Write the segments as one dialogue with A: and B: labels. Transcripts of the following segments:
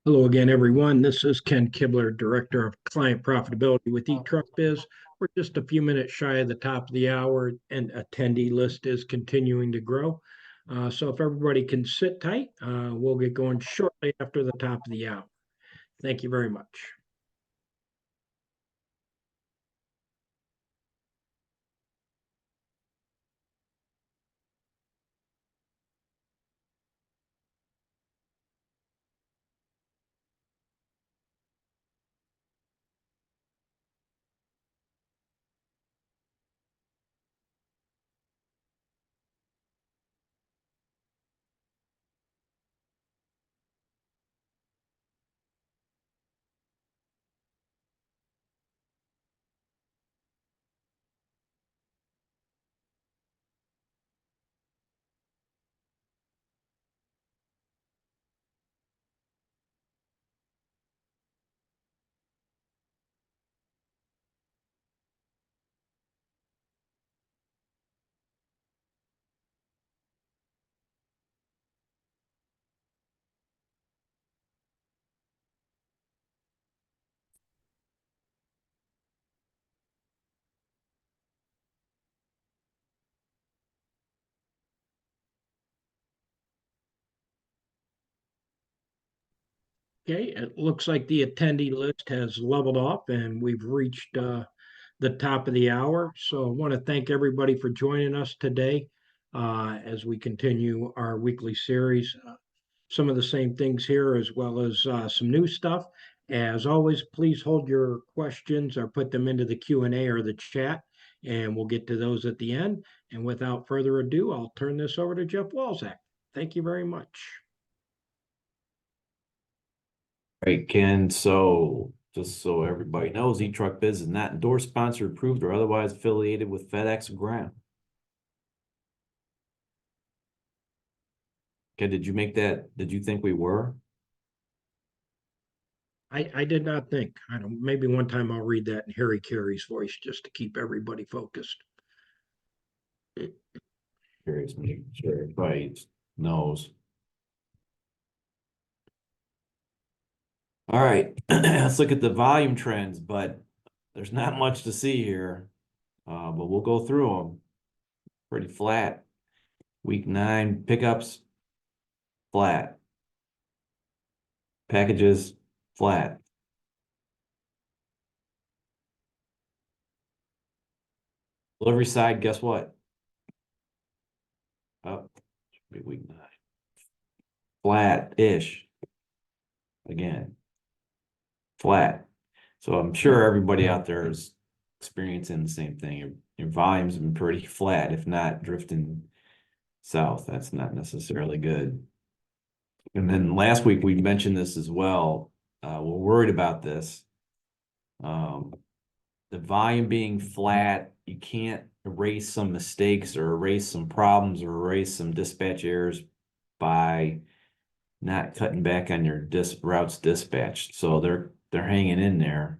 A: Hello again, everyone. This is Ken Kibler, Director of Client Profitability with eTruckBiz. We're just a few minutes shy of the top of the hour, and attendee list is continuing to grow. So if everybody can sit tight, we'll get going shortly after the top of the hour. Thank you very much. Okay, it looks like the attendee list has leveled off and we've reached the top of the hour. So I want to thank everybody for joining us today as we continue our weekly series. Some of the same things here, as well as some new stuff. As always, please hold your questions or put them into the Q&A or the chat, and we'll get to those at the end. And without further ado, I'll turn this over to Jeff Walczak. Thank you very much.
B: Right, Ken. So just so everybody knows, eTruckBiz is not endorsed, sponsored, approved, or otherwise affiliated with FedEx or Ground. Okay, did you make that? Did you think we were?
A: I did not think. I don't. Maybe one time I'll read that in Harry Carey's voice just to keep everybody focused.
B: Curious, making sure everybody knows. All right, let's look at the volume trends, but there's not much to see here. But we'll go through them. Pretty flat. Week 9 pickups, flat. Packages, flat. Delivery side, guess what? Up. Should be week 9. Flat-ish. Again, flat. So I'm sure everybody out there is experiencing the same thing. Your volumes have been pretty flat, if not drifting south. That's not necessarily good. And then last week we mentioned this as well. We're worried about this. The volume being flat, you can't erase some mistakes or erase some problems or erase some dispatch errors by not cutting back on your routes dispatched. So they're hanging in there,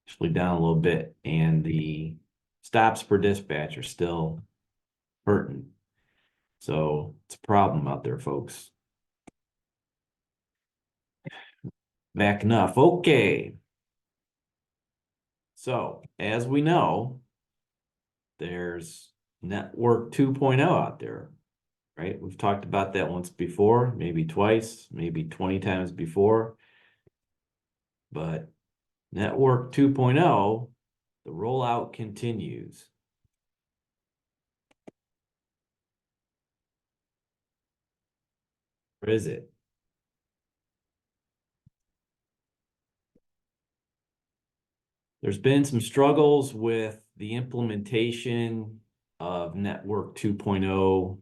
B: actually down a little bit, and the stops per dispatch are still hurting. So it's a problem out there, folks. Back enough. Okay. So as we know, there's Network 2.0 out there, right? We've talked about that once before, maybe twice, maybe 20 times before. But Network 2.0, the rollout continues. Where is it? There's been some struggles with the implementation of Network 2.0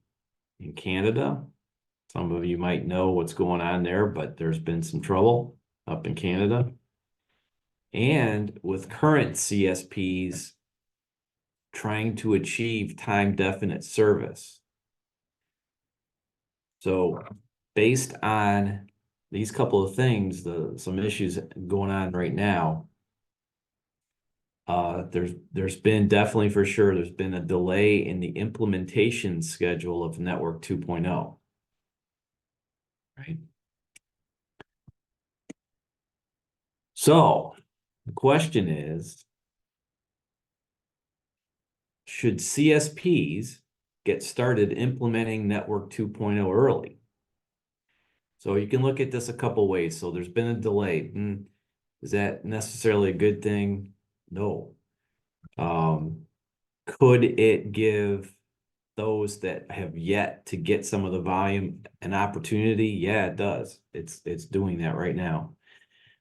B: in Canada. Some of you might know what's going on there, but there's been some trouble up in Canada. And with current CSPs trying to achieve time-definite service. So based on these couple of things, some issues going on right now, there's been definitely for sure, there's been a delay in the implementation schedule of Network 2.0. Right? So the question is, should CSPs get started implementing Network 2.0 early? So you can look at this a couple ways. So there's been a delay. Is that necessarily a good thing? No. Could it give those that have yet to get some of the volume an opportunity? Yeah, it does. It's doing that right now.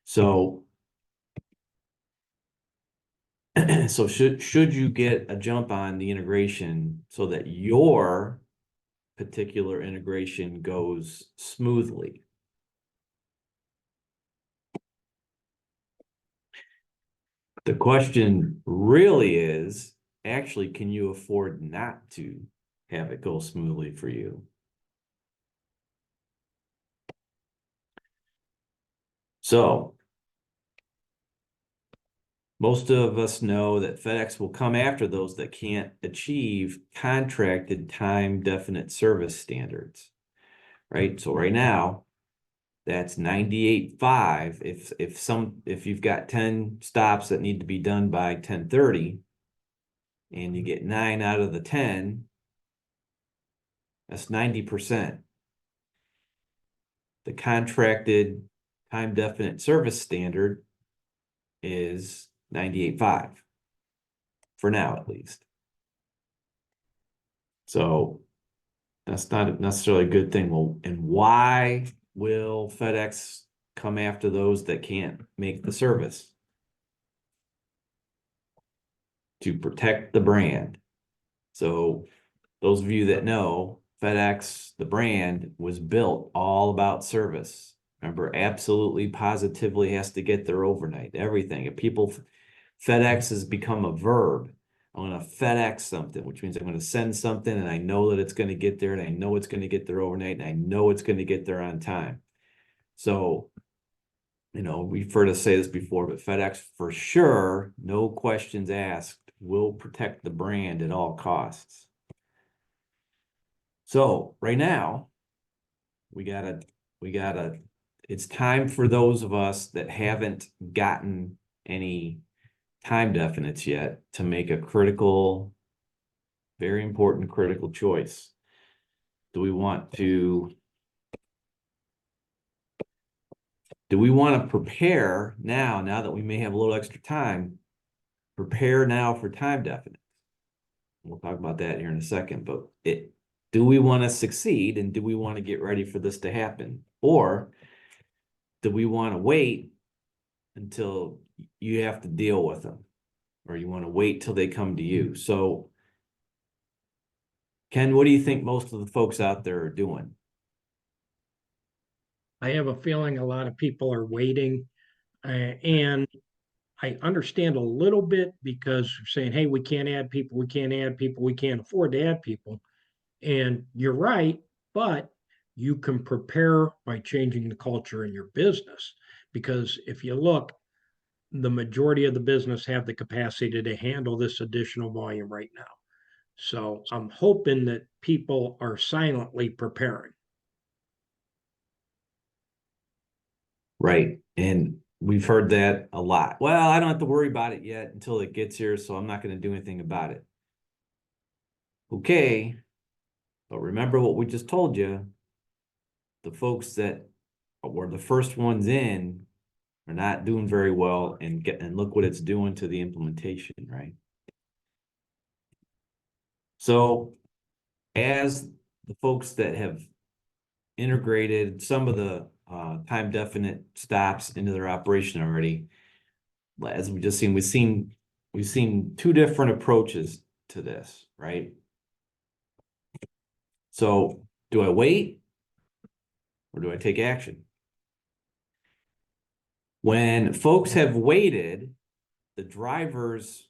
B: So so should you get a jump on the integration so that your particular integration goes smoothly? The question really is, actually, can you afford not to have it go smoothly for you? So most of us know that FedEx will come after those that can't achieve contracted time definite service standards, right? So right now, that's 98.5. If you've got 10 stops that need to be done by 10:30 and you get 9 out of the 10, that's 90%. The contracted time definite service standard is 98.5 for now, at least. So that's not necessarily a good thing. Well, and why will FedEx come after those that can't make the service? To protect the brand. So those of you that know, FedEx, the brand, was built all about service. Remember, absolutely, positively has to get there overnight. Everything. If people, FedEx has become a verb. I'm going to FedEx something, which means I'm going to send something and I know that it's going to get there and I know it's going to get there overnight and I know it's going to get there on time. So, you know, we've heard us say this before, but FedEx for sure, no questions asked, will protect the brand at all costs. So right now, it's time for those of us that haven't gotten any time definites yet to make a critical, very important critical choice. Do we want to prepare now that we may have a little extra time, prepare now for time definites? We'll talk about that here in a second, but do we want to succeed and do we want to get ready for this to happen? Or do we want to wait until you have to deal with them? Or you want to wait till they come to you? So, Ken, what do you think most of the folks out there are doing?
A: I have a feeling a lot of people are waiting, and I understand a little bit because you're saying, hey, we can't add people, we can't add people, we can't afford to add people. And you're right, but you can prepare by changing the culture in your business. Because if you look, the majority of the business have the capacity to handle this additional volume right now. So I'm hoping that people are silently preparing.
B: Right. And we've heard that a lot. Well, I don't have to worry about it yet until it gets here, so I'm not going to do anything about it. Okay. But remember what we just told you. The folks that were the first ones in are not doing very well and look what it's doing to the implementation, right? So as the folks that have integrated some of the time definite stops into their operation already, as we just seen, we've seen two different approaches to this, right? So do I wait or do I take action? When folks have waited, the drivers,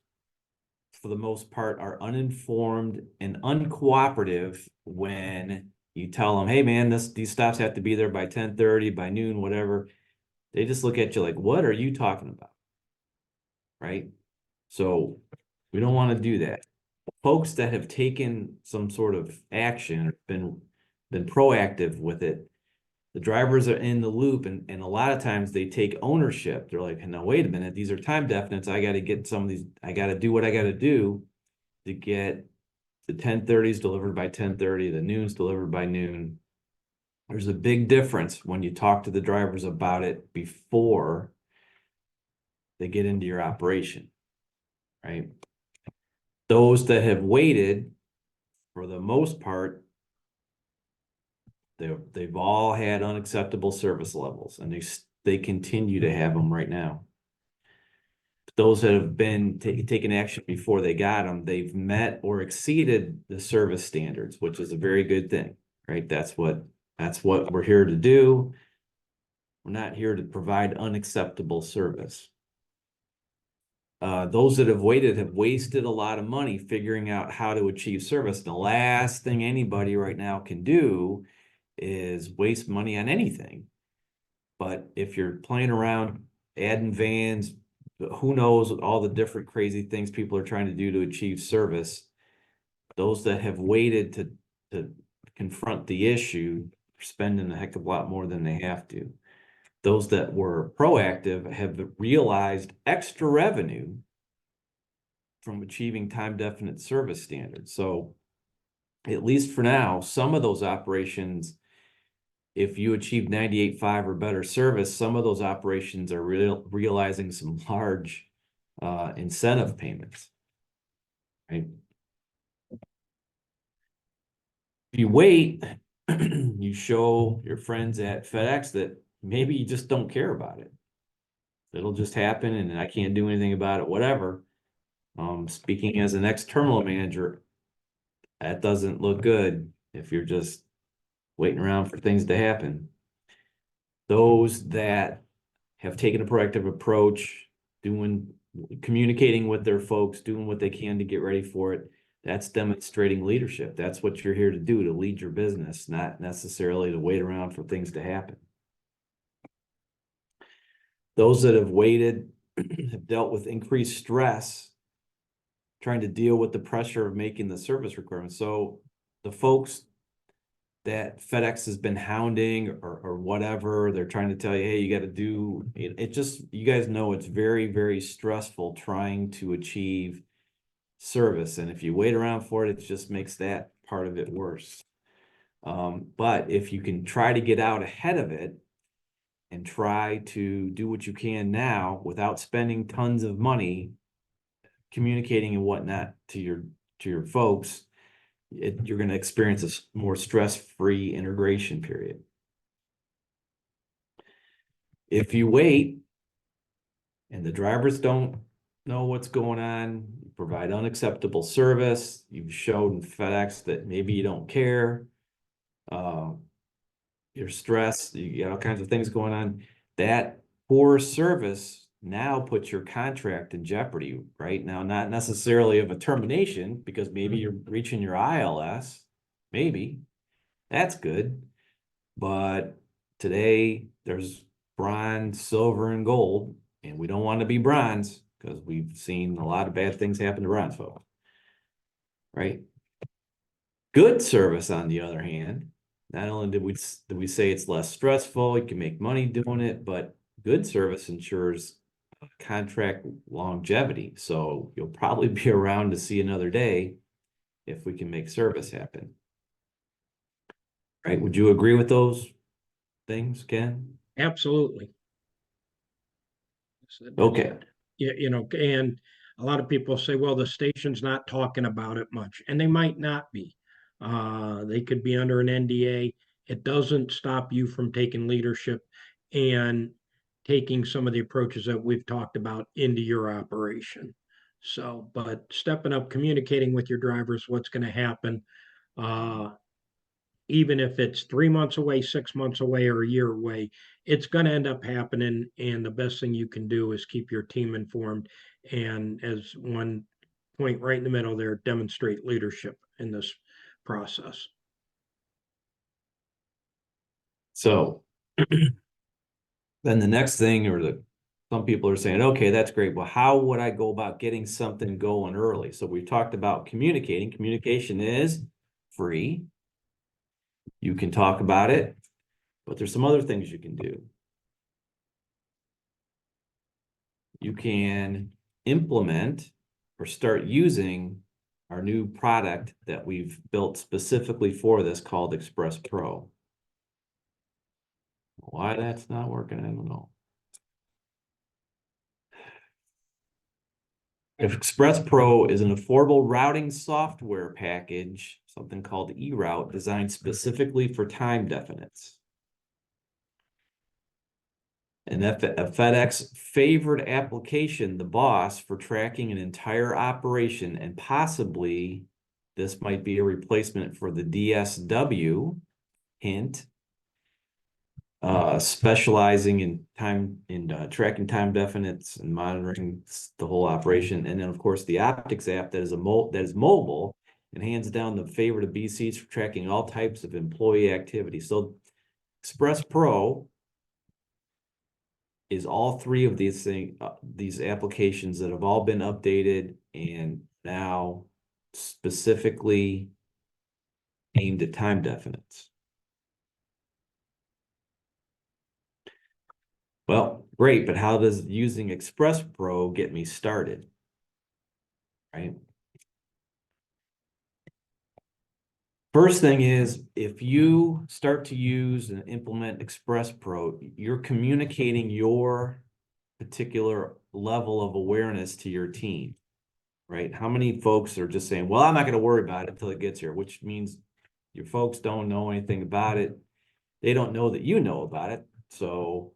B: for the most part, are uninformed and uncooperative when you tell them, hey man, these stops have to be there by 10:30, by noon, whatever. They just look at you like, what are you talking about? Right? So we don't want to do that. Folks that have taken some sort of action or been proactive with it, the drivers are in the loop, and a lot of times they take ownership. They're like, no, wait a minute, these are time definites. I got to get some of these, I got to do what I got to do to get the 10:30s delivered by 10:30, the noons delivered by noon. There's a big difference when you talk to the drivers about it before they get into your operation, right? Those that have waited, for the most part, they've all had unacceptable service levels, and they continue to have them right now. Those that have been taking action before they got them, they've met or exceeded the service standards, which is a very good thing, right? That's what we're here to do. We're not here to provide unacceptable service. Those that have waited have wasted a lot of money figuring out how to achieve service. The last thing anybody right now can do is waste money on anything. But if you're playing around adding vans, who knows all the different crazy things people are trying to do to achieve service, those that have waited to confront the issue are spending a heck of a lot more than they have to. Those that were proactive have realized extra revenue from achieving time definite service standards. So at least for now, some of those operations, if you achieve 98.5 or better service, some of those operations are realizing some large incentive payments, right? If you wait, you show your friends at FedEx that maybe you just don't care about it. It'll just happen and I can't do anything about it, whatever. Speaking as an ex-terminal manager, that doesn't look good if you're just waiting around for things to happen. Those that have taken a proactive approach, communicating with their folks, doing what they can to get ready for it, that's demonstrating leadership. That's what you're here to do, to lead your business, not necessarily to wait around for things to happen. Those that have waited have dealt with increased stress, trying to deal with the pressure of making the service requirements. So the folks that FedEx has been hounding or whatever, they're trying to tell you, hey, you got to do it. It just, you guys know it's very, very stressful trying to achieve service. And if you wait around for it, it just makes that part of it worse. But if you can try to get out ahead of it and try to do what you can now without spending tons of money communicating and whatnot to your folks, you're going to experience a more stress-free integration period. If you wait and the drivers don't know what's going on, you provide unacceptable service, you've shown FedEx that maybe you don't care, you're stressed, you got all kinds of things going on, that poor service now puts your contract in jeopardy, right? Now, not necessarily of a termination, because maybe you're reaching your ILS, maybe, that's good. But today there's bronze, silver, and gold, and we don't want to be bronze because we've seen a lot of bad things happen to bronze folks, right? Good service, on the other hand, not only did we say it's less stressful, you can make money doing it, but good service ensures contract longevity. So you'll probably be around to see another day if we can make service happen. Right? Would you agree with those things, Ken?
A: Absolutely.
B: Okay.
A: Yeah, and a lot of people say, well, the station's not talking about it much, and they might not be. They could be under an NDA. It doesn't stop you from taking leadership and taking some of the approaches that we've talked about into your operation. So, but stepping up, communicating with your drivers, what's going to happen, even if it's 3 months away, 6 months away, or a year away, it's going to end up happening. And the best thing you can do is keep your team informed. And as one point right in the middle there, demonstrate leadership in this process.
B: So then the next thing, some people are saying, okay, that's great. Well, how would I go about getting something going early? So we talked about communicating. Communication is free. You can talk about it, But there's some other things you can do. You can implement or start using our new product that we've built specifically for this called expressPRO. Why that's not working, I don't know. expressPRO is an affordable routing software package, something called eRoute, designed specifically for time definites. And a FedEx favored application, the boss, for tracking an entire operation, and possibly this might be a replacement for the DSW, hint, specializing in time tracking time definites and monitoring the whole operation. And then of course the Optics app that is mobile and hands down the favorite of BCs for tracking all types of employee activity. So expressPRO is all three of these these applications that have all been updated and now specifically aimed at time definites. Well, great, but how does using expressPRO get me started? Right? First thing is, if you start to use and implement expressPRO, you're communicating your particular level of awareness to your team, right? How many folks are just saying, well, I'm not going to worry about it until it gets here, which means your folks don't know anything about it. They don't know that you know about it. So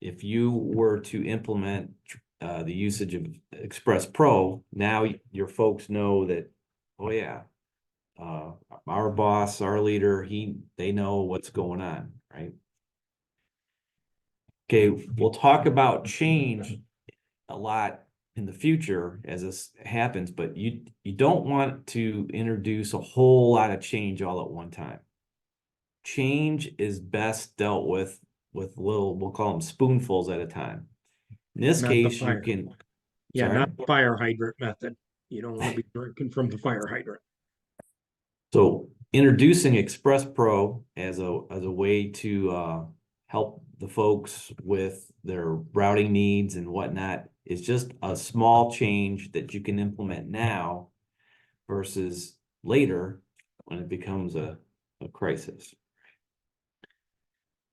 B: if you were to implement the usage of expressPRO, now your folks know that, oh yeah, our boss, our leader, they know what's going on, right? Okay, we'll talk about change a lot in the future as this happens, but you don't want to introduce a whole lot of change all at one time. Change is best dealt with little, we'll call them spoonfuls at a time. In this case, you can,
A: Yeah,
B: sorry?
A: not the fire hydrant method. You don't want to be drinking from the fire hydrant.
B: So introducing expressPRO as a way to help the folks with their routing needs and whatnot is just a small change that you can implement now versus later when it becomes a crisis.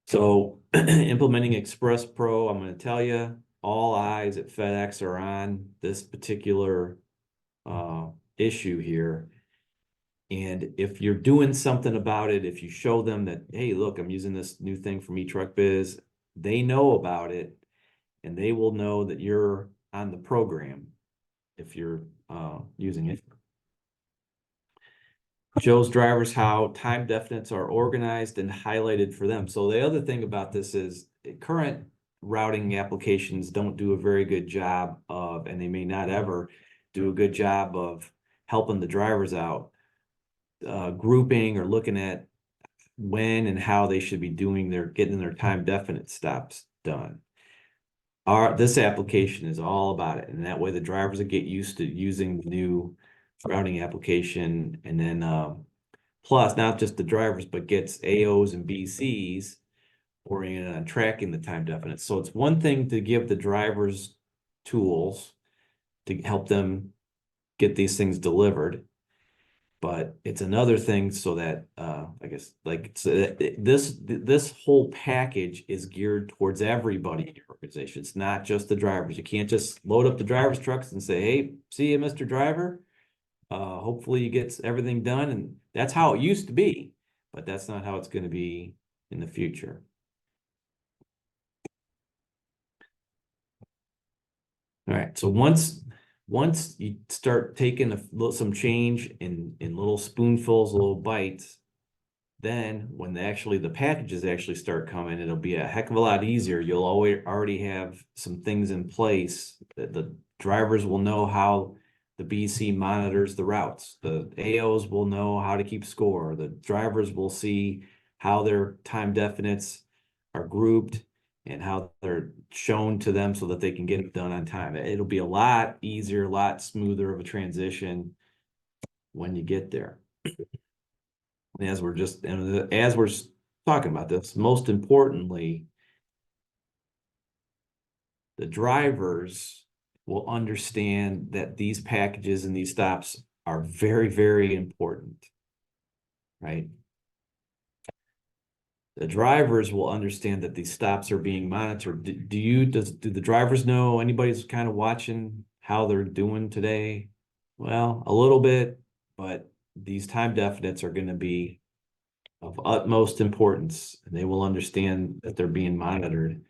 B: So implementing expressPRO, I'm going to tell you, all eyes at FedEx are on this particular issue here. And if you're doing something about it, if you show them that, hey, look, I'm using this new thing from eTruckBiz, they know about it, and they will know that you're on the program if you're using it. Shows drivers how time definites are organized and highlighted for them. So the other thing about this is current routing applications don't do a very good job of, and they may not ever do a good job of helping the drivers out, grouping or looking at when and how they should be getting their time definite stops done. This application is all about it, and that way the drivers will get used to using the new routing application, and then plus not just the drivers, but gets AOs and BCs oriented on tracking the time definite. So it's one thing to give the drivers tools to help them get these things delivered, but it's another thing so that I guess like this whole package is geared towards everybody in your organization. It's not just the drivers. You can't just load up the drivers' trucks and say, hey, see you, Mr. Driver. Hopefully you get everything done, and that's how it used to be, but that's not how it's going to be in the future. All right, so once you start taking some change in little spoonfuls, little bites, then when the packages actually start coming, it'll be a heck of a lot easier. You'll already have some things in place that the drivers will know how the BC monitors the routes. The AOs will know how to keep score. The drivers will see how their time definites are grouped and how they're shown to them so that they can get it done on time. It'll be a lot easier, a lot smoother of a transition when you get there. And as we're talking about this. Most importantly, the drivers will understand that these packages and these stops are very, very important, right? The drivers will understand that these stops are being monitored. Do the drivers know, anybody's kind of watching how they're doing today? Well, a little bit, but these time definites are going to be of utmost importance, and they will understand that they're being monitored.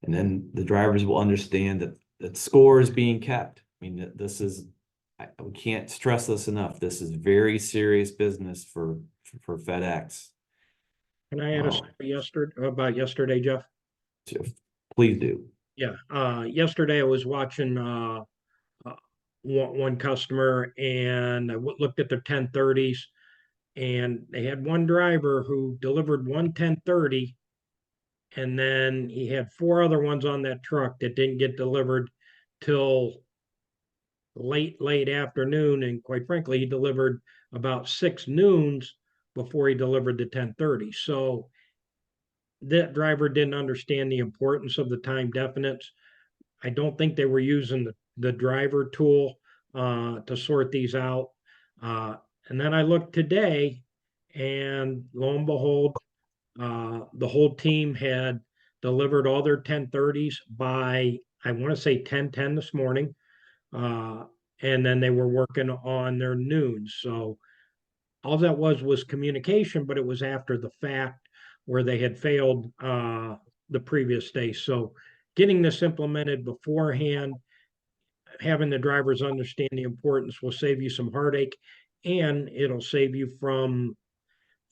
B: And then the drivers will understand that score is being kept. I mean, this is, we can't stress this enough. This is very serious business for FedEx.
A: Can I add a story about yesterday, Jeff?
B: So please do.
A: Yeah. Yesterday I was watching uh, one customer, and I looked at their 1030s, and they had one driver who delivered one 1030, and then he had four other ones on that truck that didn't get delivered till late afternoon. And quite frankly, he delivered about 6 noons before he delivered the 1030. So that driver didn't understand the importance of the time definites. I don't think they were using the driver tool to sort these out. And then I looked today, and lo and behold, the whole team had delivered all their 1030s by, I want to say 10:10 this morning. Uh, and then they were working on their noons. So all that was communication, but it was after the fact where they had failed the previous day. So getting this implemented beforehand, having the drivers understand the importance will save you some heartache, and it'll save you from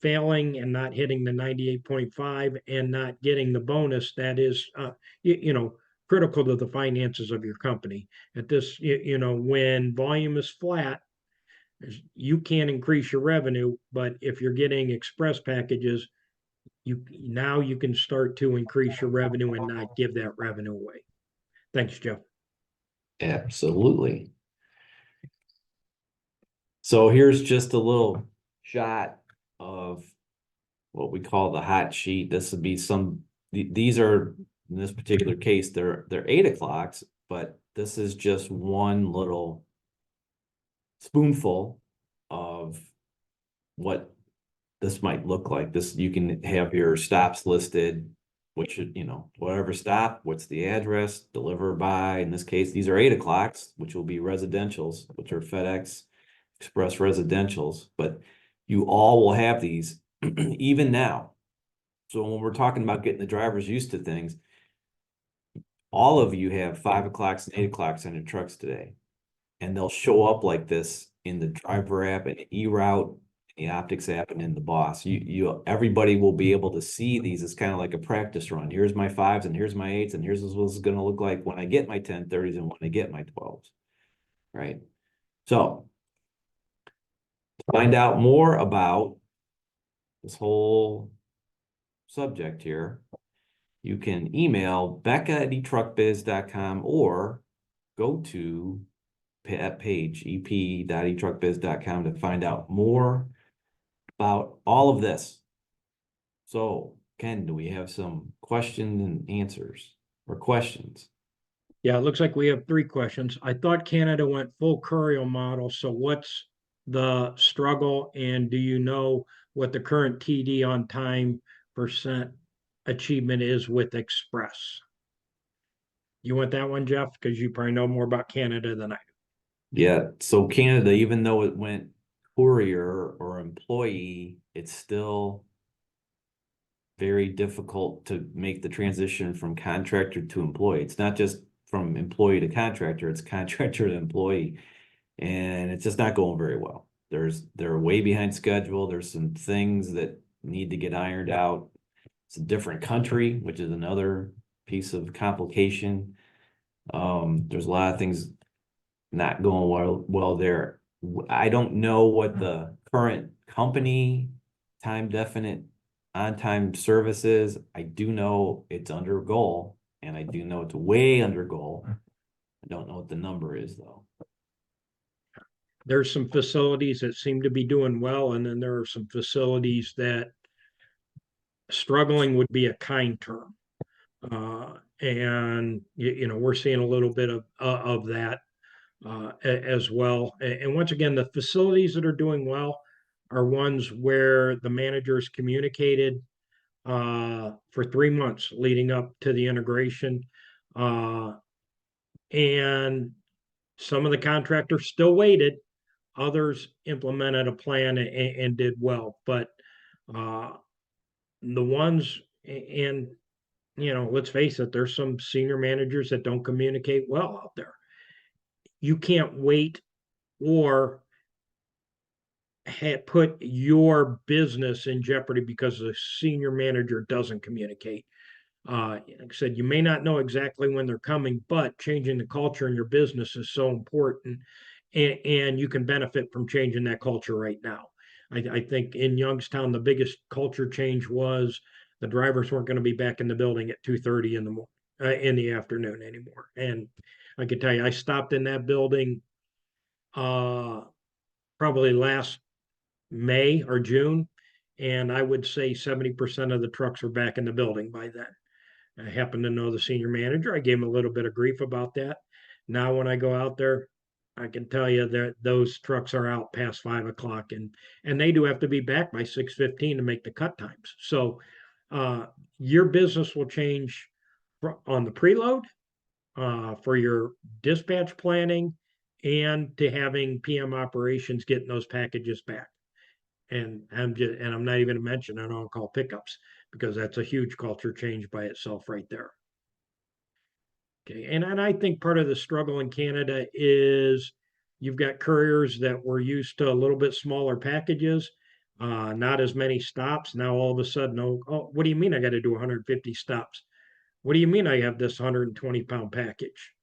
A: failing and not hitting the 98.5 and not getting the bonus that is, critical to the finances of your company. At this, when volume is flat, you can't increase your revenue, but if you're getting express packages, you can start to increase your revenue and not give that revenue away. Thanks, Jeff.
B: Absolutely. So here's just a little shot of what we call the hot sheet. This would be these are, in this particular case, they're 8 o'clocks, but this is just one little spoonful of what this might look like. This, you can have your stops listed, which, whatever stop, what's the address, deliver by, in this case, these are 8 o'clocks, which will be residentials, which are FedEx Express residentials, but you all will have these even now. So when we're talking about getting the drivers used to things, all of you have 5 o'clocks and 8 o'clocks on your trucks today, and they'll show up like this in the driver app and eRoute, the Optics app, and in the Boss. Everybody will be able to see these. It's kind of like a practice run. Here's my 5s and here's my 8s, and here's what it's going to look like when I get my 1030s and when I get my 12s, right? So to find out more about this whole subject here, you can email Becca@eTruckBiz.com or go to that page, ep.etruckbiz.com, to find out more about all of this. So, Ken, do we have some questions and answers or questions?
A: Yeah, it looks like we have 3 questions. I thought Canada went full courier model. So what's the struggle? And do you know what the current TD on time percent achievement is with Express? You want that one, Jeff? Because you probably know more about Canada than I do.
B: Yeah, so Canada, even though it went courier or employee, it's still very difficult to make the transition from contractor to employee. It's not just from employee to contractor, it's contractor to employee. And it's just not going very well. They're way behind schedule. There's some things that need to get ironed out. It's a different country, which is another piece of complication. There's a lot of things not going well there. I don't know what the current company time definite on-time service is. I do know it's under goal, and I do know it's way under goal. I don't know what the number is, though.
A: There's some facilities that seem to be doing well, and then there are some facilities that struggling would be a kind term. And we're seeing a little bit of that as well. And once again, the facilities that are doing well are ones where the managers communicated for 3 months leading up to the integration. And some of the contractors still waited. Others implemented a plan and did well. But the ones, and let's face it, there's some senior managers that don't communicate well out there. You can't wait or put your business in jeopardy because the senior manager doesn't communicate. Like I said, you may not know exactly when they're coming, but changing the culture in your business is so important, and you can benefit from changing that culture right now. I think in Youngstown, the biggest culture change was the drivers weren't going to be back in the building at 2:30 in the afternoon anymore. And I can tell you, I stopped in that building probably last May or June, and I would say 70% of the trucks were back in the building by then. I happen to know the senior manager. I gave him a little bit of grief about that. Now, when I go out there, I can tell you that those trucks are out past 5 o'clock, and they do have to be back by 6:15 to make the cut times. So, your business will change on the preload, for your dispatch planning, and to having PM operations getting those packages back. And I'm not even mentioning on-call pickups because that's a huge culture change by itself right there. Okay, and I think part of the struggle in Canada is you've got couriers that were used to a little bit smaller packages, not as many stops. Now all of a sudden, oh, what do you mean I got to do 150 stops? What do you mean I have this 120-pound package?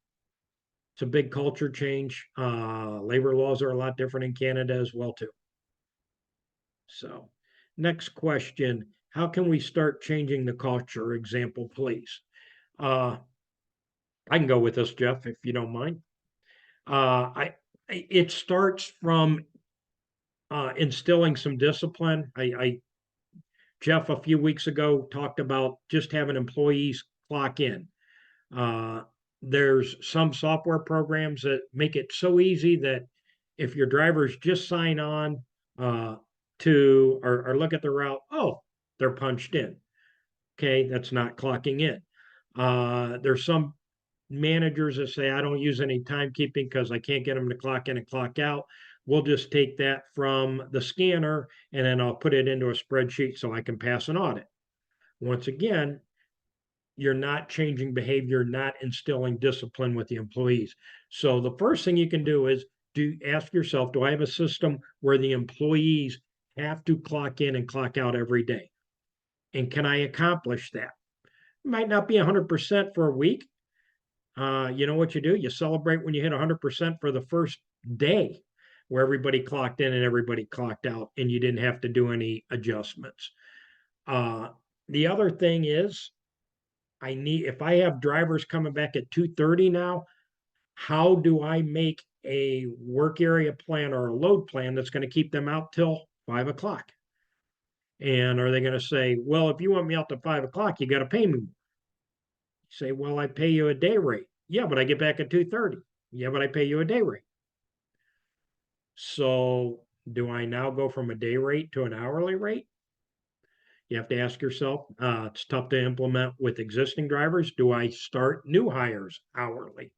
A: It's a big culture change. Labor laws are a lot different in Canada as well too. So, next question: how can we start changing the culture? Example, please. Uh, I can go with this, Jeff, if you don't mind. It starts from instilling some discipline. Jeff, a few weeks ago, talked about just having employees clock in. Uh, there's some software programs that make it so easy that if your drivers just sign on to or look at the route, oh, they're punched in. Okay, that's not clocking in. There's some managers that say, I don't use any timekeeping because I can't get them to clock in and clock out. We'll just take that from the scanner and then I'll put it into a spreadsheet so I can pass an audit. Once again, you're not changing behavior, not instilling discipline with the employees. So the first thing you can do is ask yourself, do I have a system where the employees have to clock in and clock out every day? And can I accomplish that? It might not be 100% for a week. You know what you do? You celebrate when you hit 100% for the first day where everybody clocked in and everybody clocked out and you didn't have to do any adjustments. The other thing is, if I have drivers coming back at 2:30 now, how do I make a work area plan or a load plan that's going to keep them out till 5 o'clock? And are they going to say, well, if you want me out to 5 o'clock, you got to pay me? You say, well, I pay you a day rate. Yeah, but I get back at 2:30. Yeah, but I pay you a day rate. So do I now go from a day rate to an hourly rate? You have to ask yourself, it's tough to implement with existing drivers. Do I start new hires hourly?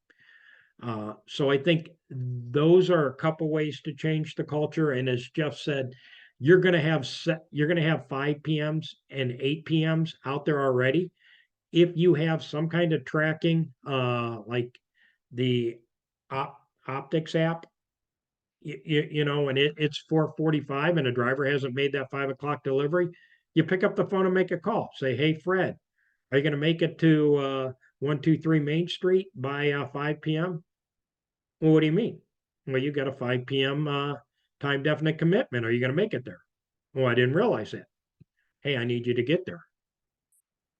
A: So I think those are a couple ways to change the culture. And as Jeff said, you're going to have 5 PMs and 8 PMs out there already. If you have some kind of tracking, like the Optics app, and it's 4:45 and a driver hasn't made that 5 o'clock delivery, you pick up the phone and make a call. Say, hey, Fred, are you going to make it to 123 Main Street by 5 p.m.? Well, what do you mean? Well, you got a 5 p.m. Time definite commitment. Are you going to make it there? Well, I didn't realize that. Hey, I need you to get there.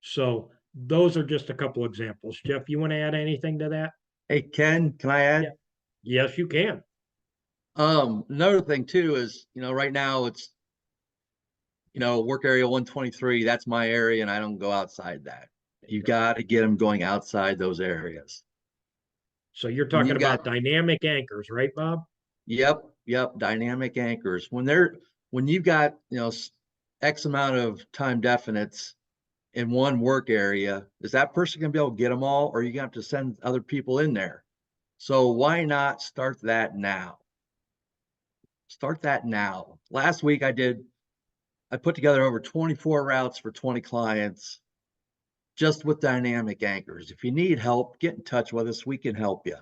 A: So those are just a couple examples. Jeff, you want to add anything to that?
C: Hey, Ken, can I add?
A: Yeah. Yes, you can.
C: Another thing too is, right now work area 123, that's my area, and I don't go outside that. You got to get them going outside those areas.
A: So you're
C: When
A: talking
C: you've got,
A: about dynamic anchors, right, Bob?
C: yep, dynamic anchors. When you've got, X amount of time definites in one work area, is that person going to be able to get them all, or are you going to have to send other people in there? So why not start that now? Start that now. Last week I put together over 24 routes for 20 clients just with dynamic anchors. If you need help, get in touch with us. We can help you,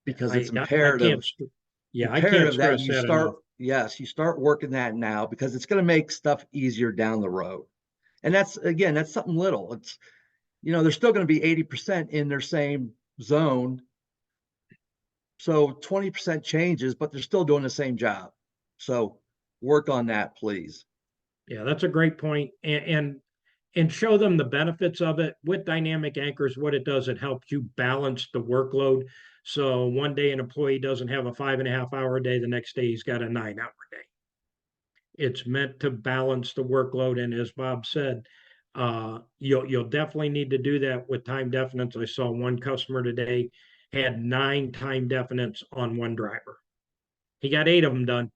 C: because it's
A: I can't, I can't
C: imperative that
A: stress
C: you
A: that enough.
C: you start working that now, because it's going to make stuff easier down the road. And that's something little. It's, they're still going to be 80% in their same zone. So 20% changes, but they're still doing the same job. So work on that, please.
A: Yeah, that's a great point. And show them the benefits of it with dynamic anchors. What it does, it helps you balance the workload. So one day an employee doesn't have a 5.5 hour day, the next day he's got a 9 hour day. It's meant to balance the workload. And as Bob said, you'll definitely need to do that with time definites. I saw one customer today had 9 time definites on one driver. He got 8 of them done,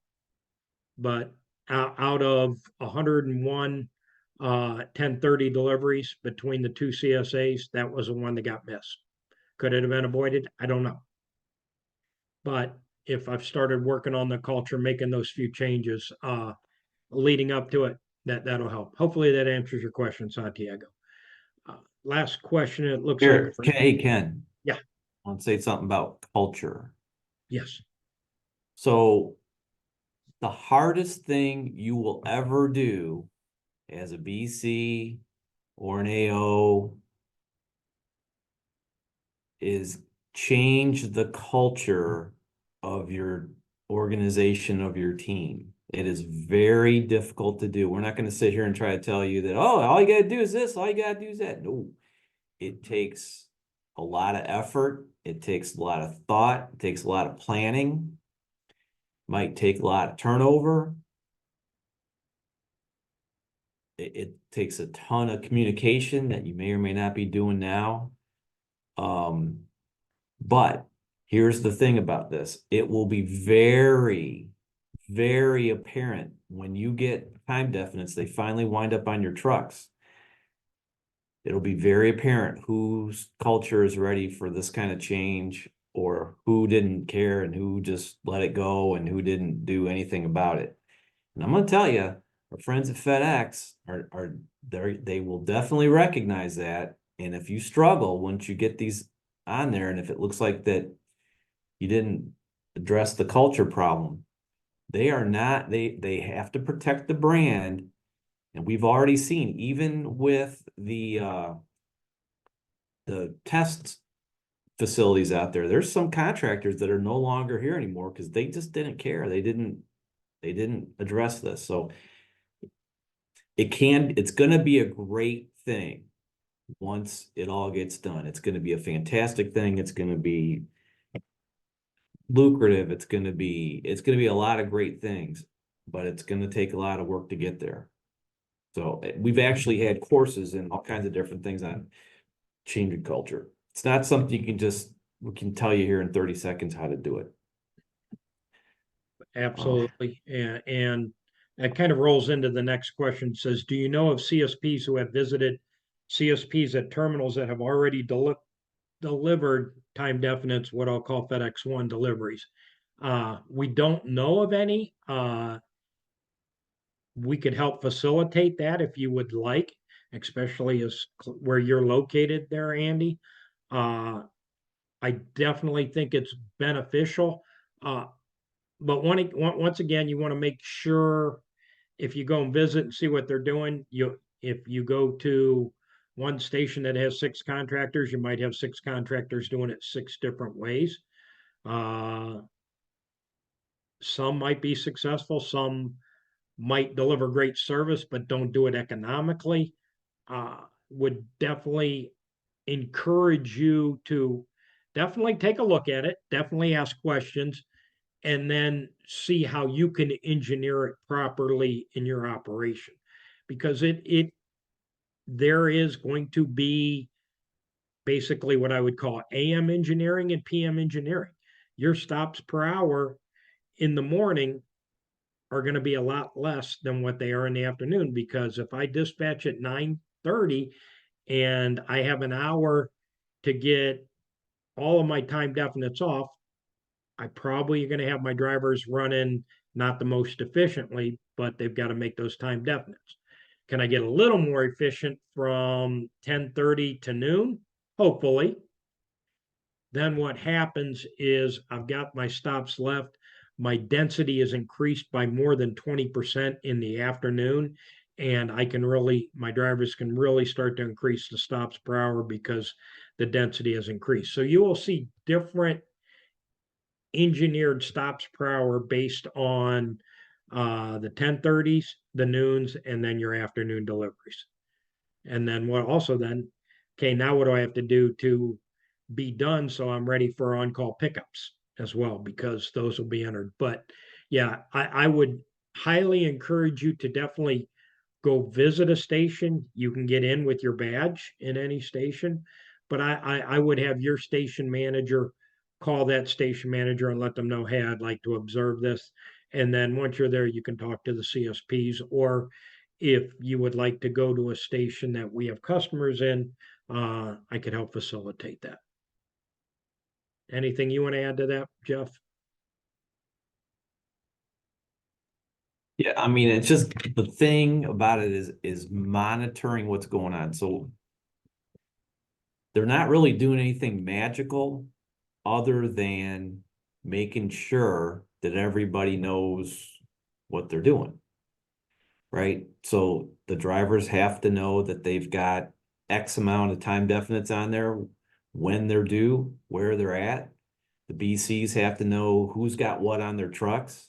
A: but out of 101 1030 deliveries between the two CSAs, that was the one that got missed. Could it have been avoided? I don't know. But if I've started working on the culture, making those few changes leading up to it, that'll help. Hopefully that answers your question, Santiago. Last question, it looks like.
B: Here, hey, Ken.
A: Yeah.
B: I want to say something about culture.
A: Yes.
B: So the hardest thing you will ever do as a BC or an AO is change the culture of your organization, of your team. It is very difficult to do. We're not going to sit here and try to tell you that, oh, all you got to do is this, all you got to do is that. No, it takes a lot of effort. It takes a lot of thought. It takes a lot of planning. Might take a lot of turnover. It takes a ton of communication that you may or may not be doing now. But here's the thing about this. It will be very, very apparent when you get time definites, they finally wind up on your trucks. It'll be very apparent whose culture is ready for this kind of change, or who didn't care and who just let it go and who didn't do anything about it. And I'm going to tell you, our friends at FedEx they will definitely recognize that. And if you struggle once you get these on there, and if it looks like that you didn't address the culture problem, they have to protect the brand. And we've already seen, even with the test facilities out there, there's some contractors that are no longer here anymore because they just didn't care. They didn't address this. So it's going to be a great thing once it all gets done. It's going to be a fantastic thing. It's going to be lucrative. It's going to be a lot of great things, but it's going to take a lot of work to get there. So we've actually had courses and all kinds of different things on changing culture. It's not something we can tell you here in 30 seconds how to do it.
A: Absolutely. And that kind of rolls into the next question. It says, do you know of CSPs who have visited CSPs at terminals that have already delivered time definites, what I'll call FedEx One deliveries? We don't know of any. We could help facilitate that if you would like, especially as where you're located there, Andy. I definitely think it's beneficial. But once again, you want to make sure if you go and visit and see what they're doing, if you go to one station that has 6 contractors, you might have 6 contractors doing it 6 different ways. Some might be successful, some might deliver great service, but don't do it economically. Would definitely encourage you to definitely take a look at it, definitely ask questions. and then see how you can engineer it properly in your operation. Because there is going to be basically what I would call AM engineering and PM engineering. Your stops per hour in the morning are going to be a lot less than what they are in the afternoon, because if I dispatch at 9:30 and I have an hour to get all of my time definites off, I probably going to have my drivers running not the most efficiently, but they've got to make those time definites. Can I get a little more efficient from 10:30 to noon? Hopefully. Then what happens is I've got my stops left. My density is increased by more than 20% in the afternoon. And my drivers can really start to increase the stops per hour because the density has increased. So you will see different engineered stops per hour based on the 10:30s, the noons, and then your afternoon deliveries. And then okay, now what do I have to do to be done so I'm ready for on-call pickups as well, because those will be entered. But yeah, I would highly encourage you to definitely go visit a station. You can get in with your badge in any station, but I would have your station manager call that station manager and let them know, hey, I'd like to observe this. And then once you're there, you can talk to the CSPs, or if you would like to go to a station that we have customers in, I could help facilitate that. Anything you want to add to that, Jeff?
B: Yeah, I mean, it's just the thing about it is monitoring what's going on. So they're not really doing anything magical other than making sure that everybody knows what they're doing. Right? So the drivers have to know that they've got X amount of time definites on there, when they're due, where they're at. The BCs have to know who's got what on their trucks.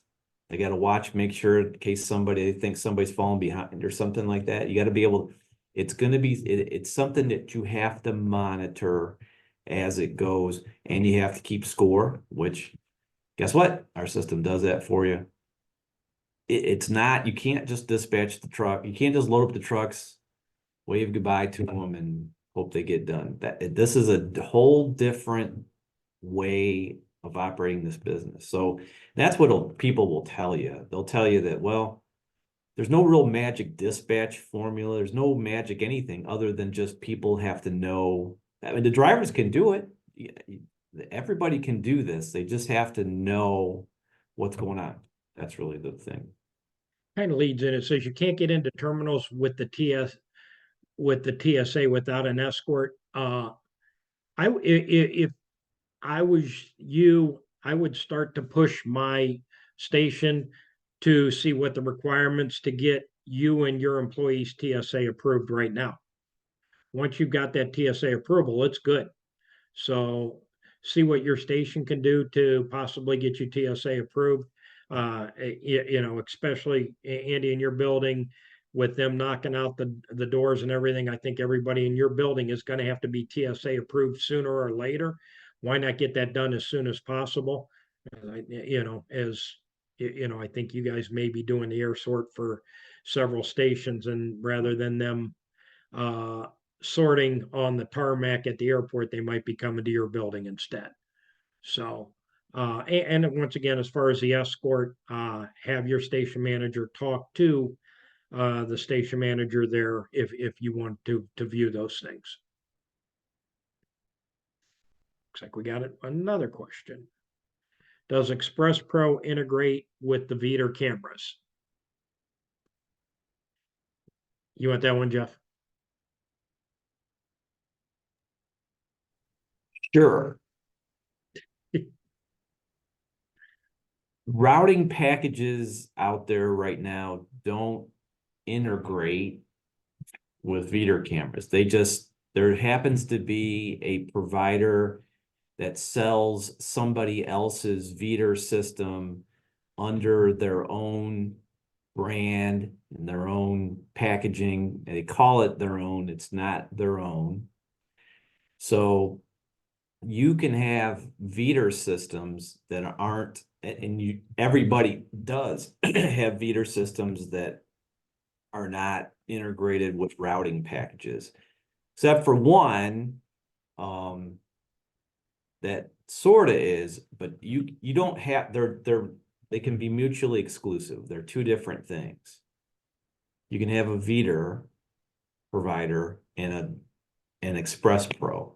B: They got to watch, make sure in case they think somebody's falling behind or something like that. You got to be able, it's something that you have to monitor as it goes, and you have to keep score, which guess what? Our system does that for you. It's not, you can't just dispatch the truck. You can't just load up the trucks, wave goodbye to them and hope they get done. This is a whole different way of operating this business. So that's what people will tell you. They'll tell you that, well, there's no real magic dispatch formula. There's no magic anything other than just people have to know. I mean, the drivers can do it. Everybody can do this. They just have to know what's going on. That's really the thing.
A: Kind of leads in. It says you can't get into terminals with the TSA without an escort. If I was you, I would start to push my station to see what the requirements to get you and your employees TSA approved right now. Once you've got that TSA approval, it's good. So see what your station can do to possibly get you TSA approved. Especially Andy in your building, with them knocking out the doors and everything, I think everybody in your building is going to have to be TSA approved sooner or later. Why not get that done as soon as possible? I think you guys may be doing the air sort for several stations, and rather than them sorting on the tarmac at the airport, they might be coming to your building instead. So, and once again, as far as the escort, have your station manager talk to the station manager there if you want to view those things. Looks like we got another question. Does expressPRO integrate with the Veeder cameras? You want that one, Jeff?
B: Sure. Routing packages out there right now don't integrate with Veeder cameras. There happens to be a provider that sells somebody else's Veeder system under their own brand and their own packaging. They call it their own. It's not their own. So you can have feeder systems that aren't, and everybody does have feeder systems that are not integrated with routing packages, except for one, that sort of is, but you don't have, they can be mutually exclusive. They're two different things. You can have a feeder provider and an expressPRO.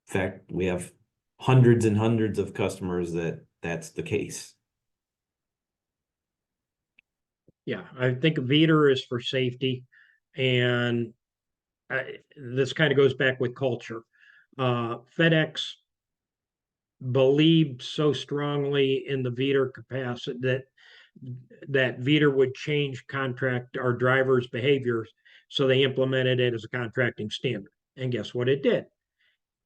B: In fact, we have hundreds and hundreds of customers that's the case.
A: Yeah, I think a Veeder is for safety, and this kind of goes back with culture. FedEx believed so strongly in the Veeder capacity that Veeder would change contract or drivers' behaviors, so they implemented it as a contracting standard. And guess what it did?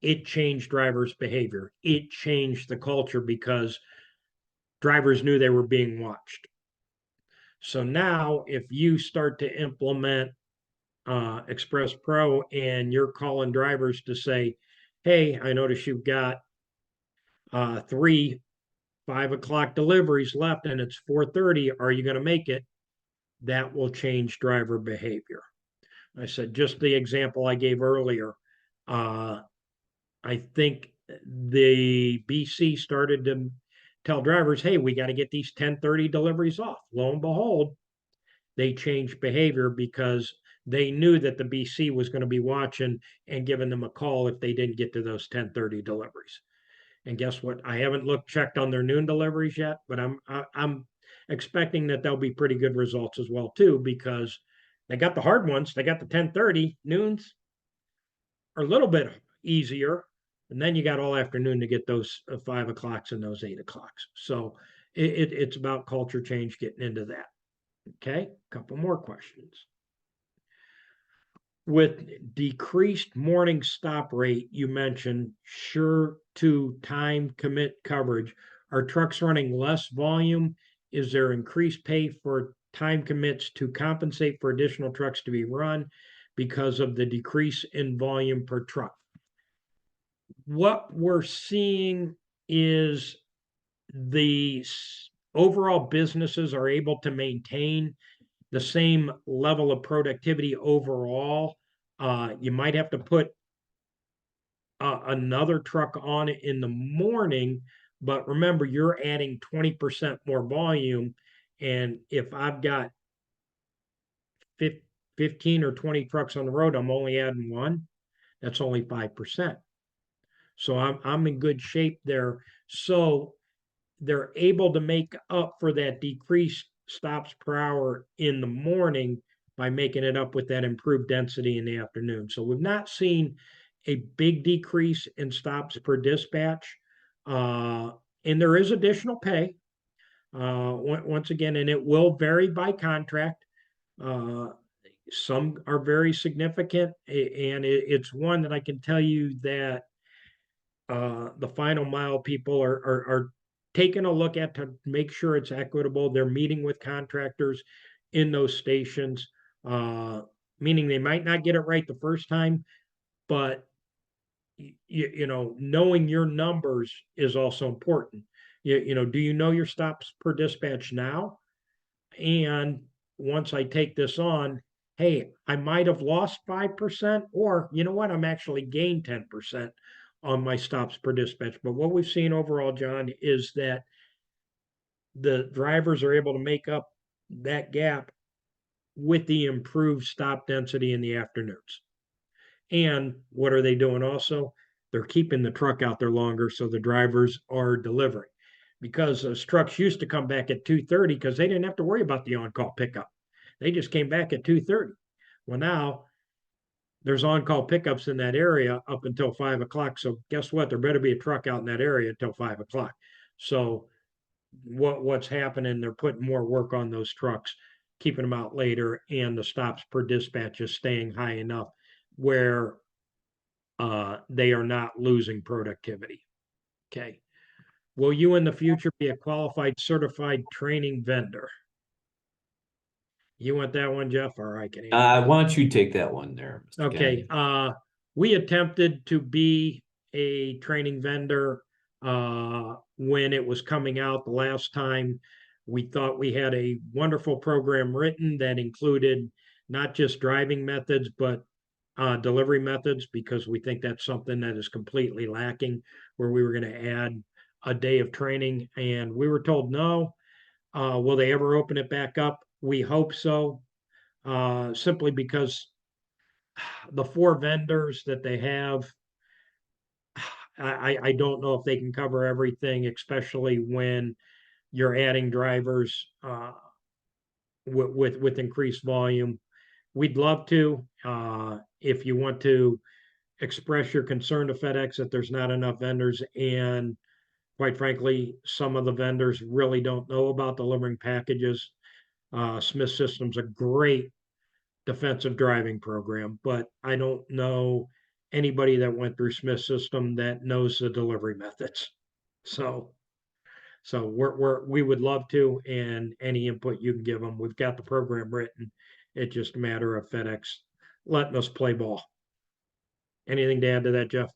A: It changed drivers' behavior. It changed the culture because drivers knew they were being watched. So now, if you start to implement expressPRO and you're calling drivers to say, "Hey, I notice you've got 3 5 o'clock deliveries left, and it's 4:30. Are you going to make it?" That will change driver behavior. I said just the example I gave earlier. I think the BC started to tell drivers, "Hey, we got to get these 10:30 deliveries off." Lo and behold, they changed behavior because they knew that the BC was going to be watching and giving them a call if they didn't get to those 10:30 deliveries. And guess what? I haven't checked on their noon deliveries yet, but I'm expecting that there'll be pretty good results as well too, because they got the hard ones. They got the 10:30 noons are a little bit easier, and then you got all afternoon to get those 5 o'clocks and those 8 o'clocks. So it's about culture change, getting into that. Okay, a couple more questions. With decreased morning stop rate, you mentioned sure to time commit coverage. Are trucks running less volume? Is there increased pay for time commits to compensate for additional trucks to be run because of the decrease in volume per truck? What we're seeing is the overall businesses are able to maintain the same level of productivity overall. You might have to put another truck on in the morning, but remember, you're adding 20% more volume. And if I've got 15 or 20 trucks on the road, I'm only adding one. That's only 5%. So I'm in good shape there. So they're able to make up for that decreased stops per hour in the morning by making it up with that improved density in the afternoon. So we've not seen a big decrease in stops per dispatch. And there is additional pay. Once again, and it will vary by contract. Some are very significant, and it's one that I can tell you that the final mile people are taking a look at to make sure it's equitable. They're meeting with contractors in those stations, meaning they might not get it right the first time, but knowing your numbers is also important. Do you know your stops per dispatch now? And once I take this on, hey, I might have lost 5%, or you know what, I'm actually gained 10% on my stops per dispatch. But what we've seen overall, John, is that the drivers are able to make up that gap with the improved stop density in the afternoons. And what are they doing also? They're keeping the truck out there longer, so the drivers are delivering. Because those trucks used to come back at 2:30 because they didn't have to worry about the on-call pickup. They just came back at 2:30. Well, now there's on-call pickups in that area up until 5 o'clock. So guess what? There better be a truck out in that area until 5 o'clock. So what's happening? They're putting more work on those trucks, keeping them out later, and the stops per dispatch is staying high enough where they are not losing productivity. Okay. Will you in the future be a qualified certified training vendor? You want that one, Jeff? Or I can answer.
B: Why don't you take that one there, Mr.
A: Okay.
B: Guy?
A: We attempted to be a training vendor when it was coming out the last time. We thought we had a wonderful program written that included not just driving methods, but delivery methods, because we think that's something that is completely lacking, where we were going to add a day of training. And we were told no. Will they ever open it back up? We hope so, simply because the 4 vendors that they have, I don't know if they can cover everything, especially when you're adding drivers with increased volume. We'd love to. If you want to express your concern to FedEx that there's not enough vendors, and quite frankly, some of the vendors really don't know about delivering packages. Smith System's a great defensive driving program, but I don't know anybody that went through Smith System that knows the delivery methods. So we would love to, and any input you can give them. We've got the program written. It's just a matter of FedEx letting us play ball. Anything to add to that, Jeff?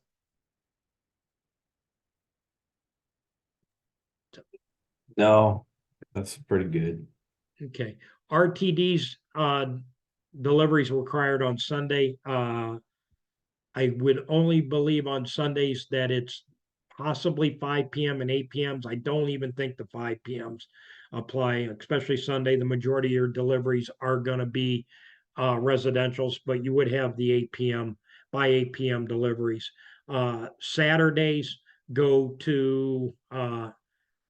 B: No, that's pretty good.
A: Okay. RTD's deliveries required on Sunday. I would only believe on Sundays that it's possibly 5 p.m. and 8 p.m.s. I don't even think the 5 p.m.s apply, especially Sunday. The majority of your deliveries are going to be residentials, but you would have the 8 p.m. by 8 p.m. deliveries. Saturdays go to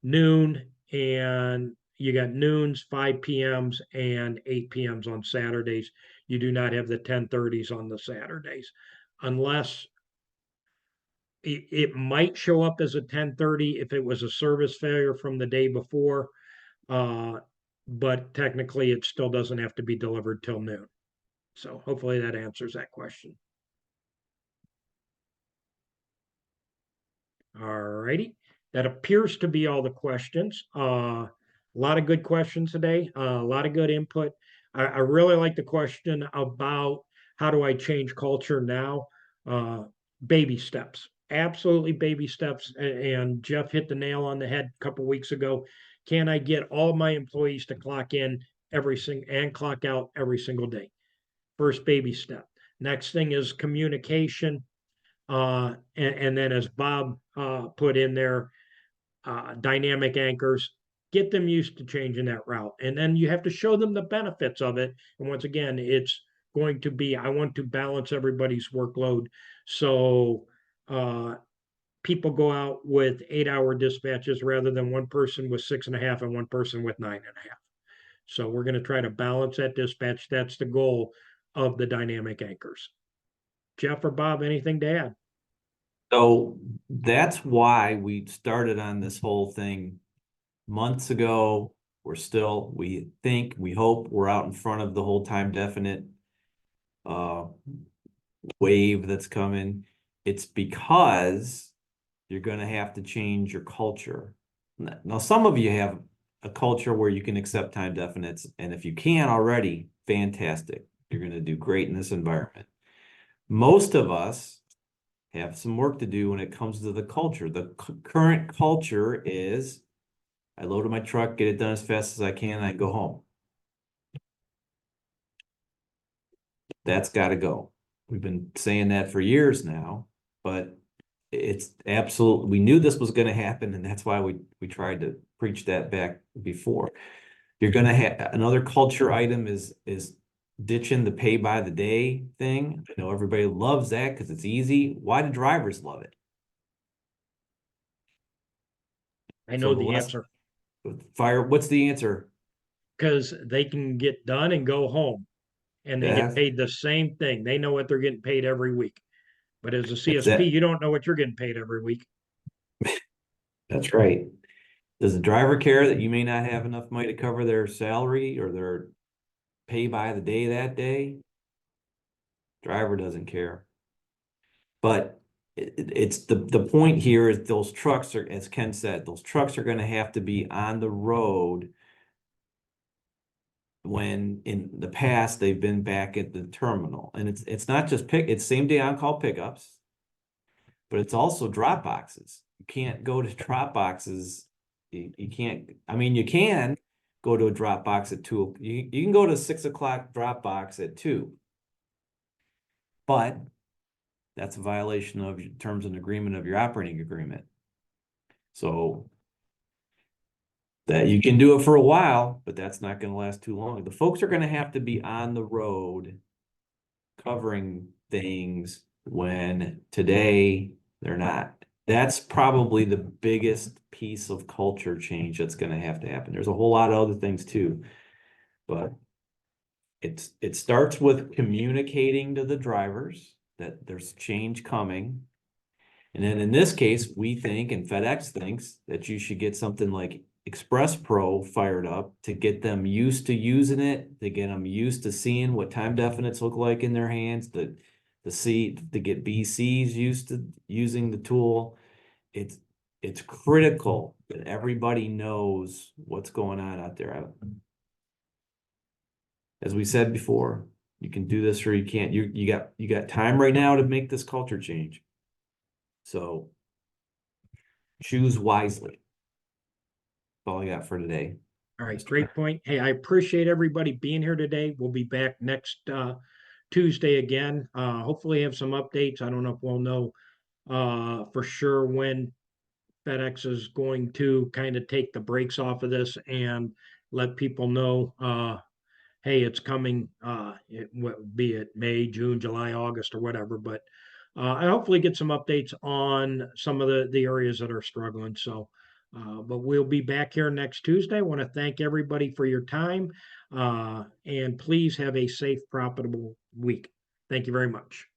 A: noon, and you got noons, 5 p.m.s, and 8 p.m.s on Saturdays. You do not have the 10:30s on the Saturdays, unless it might show up as a 10:30 if it was a service failure from the day before. But technically it still doesn't have to be delivered till noon. So hopefully that answers that question. All righty. That appears to be all the questions. A lot of good questions today, a lot of good input. I really like the question about how do I change culture now? Baby steps, absolutely baby steps. And Jeff hit the nail on the head a couple weeks ago. Can I get all my employees to clock in and clock out every single day? First baby step. Next thing is communication. And then as Bob put in there, dynamic anchors, get them used to changing that route. And then you have to show them the benefits of it. And once again, it's going to be, I want to balance everybody's workload. So people go out with 8-hour dispatches rather than one person with 6.5 and one person with 9.5. So we're going to try to balance that dispatch. That's the goal of the dynamic anchors. Jeff or Bob, anything to add?
B: So that's why we started on this whole thing months ago. We think, we hope we're out in front of the whole time definite wave that's coming. It's because you're going to have to change your culture. Now, some of you have a culture where you can accept time definites, and if you can already, fantastic. You're going to do great in this environment. Most of us have some work to do when it comes to the culture. The current culture is I load my truck, get it done as fast as I can, and I go home. That's got to go. We've been saying that for years now, but it's absolutely, we knew this was going to happen, and that's why we tried to preach that back before. You're going to have another culture item is ditching the pay by the day thing. I know everybody loves that because it's easy. Why do drivers love it?
A: I know the answer.
B: What's the answer?
A: Because they can get done and go home, and they get paid the same thing. They know what they're getting paid every week. But as a CSP, you don't know what you're getting paid every week.
B: That's right. Does the driver care that you may not have enough money to cover their salary or their pay by the day that day? Driver doesn't care. But it's the point here is those trucks are, as Ken said, those trucks are going to have to be on the road when in the past they've been back at the terminal. And it's not just it's same day on call pickups, but it's also drop boxes. You can't go to drop boxes. You can't, I mean, you can go to a drop box at 2. You can go to 6 o'clock drop box at 2. But that's a violation of your terms and agreement of your operating agreement. So that you can do it for a while, but that's not going to last too long. The folks are going to have to be on the road covering things when today they're not. That's probably the biggest piece of culture change that's going to happen. There's a whole lot of other things too, but it starts with communicating to the drivers that there's change coming. And then in this case, we think, and FedEx thinks, that you should get something like expressPRO fired up to get them used to using it, to get them used to seeing what time definites look like in their hands, to get BCs used to using the tool. It's critical that everybody knows what's going on out there. As we said before, you can do this or you can't. You got time right now to make this culture change. So choose wisely. That's all I got for today.
A: All right, great point. Hey, I appreciate everybody being here today. We'll be back next Tuesday again. Hopefully have some updates. I don't know if we'll know for sure when FedEx is going to kind of take the brakes off of this and let people know, hey, it's coming, be it May, June, July, August, or whatever. But I hopefully get some updates on some of the areas that are struggling. So, but we'll be back here next Tuesday. I want to thank everybody for your time, and please have a safe, profitable week. Thank you very much.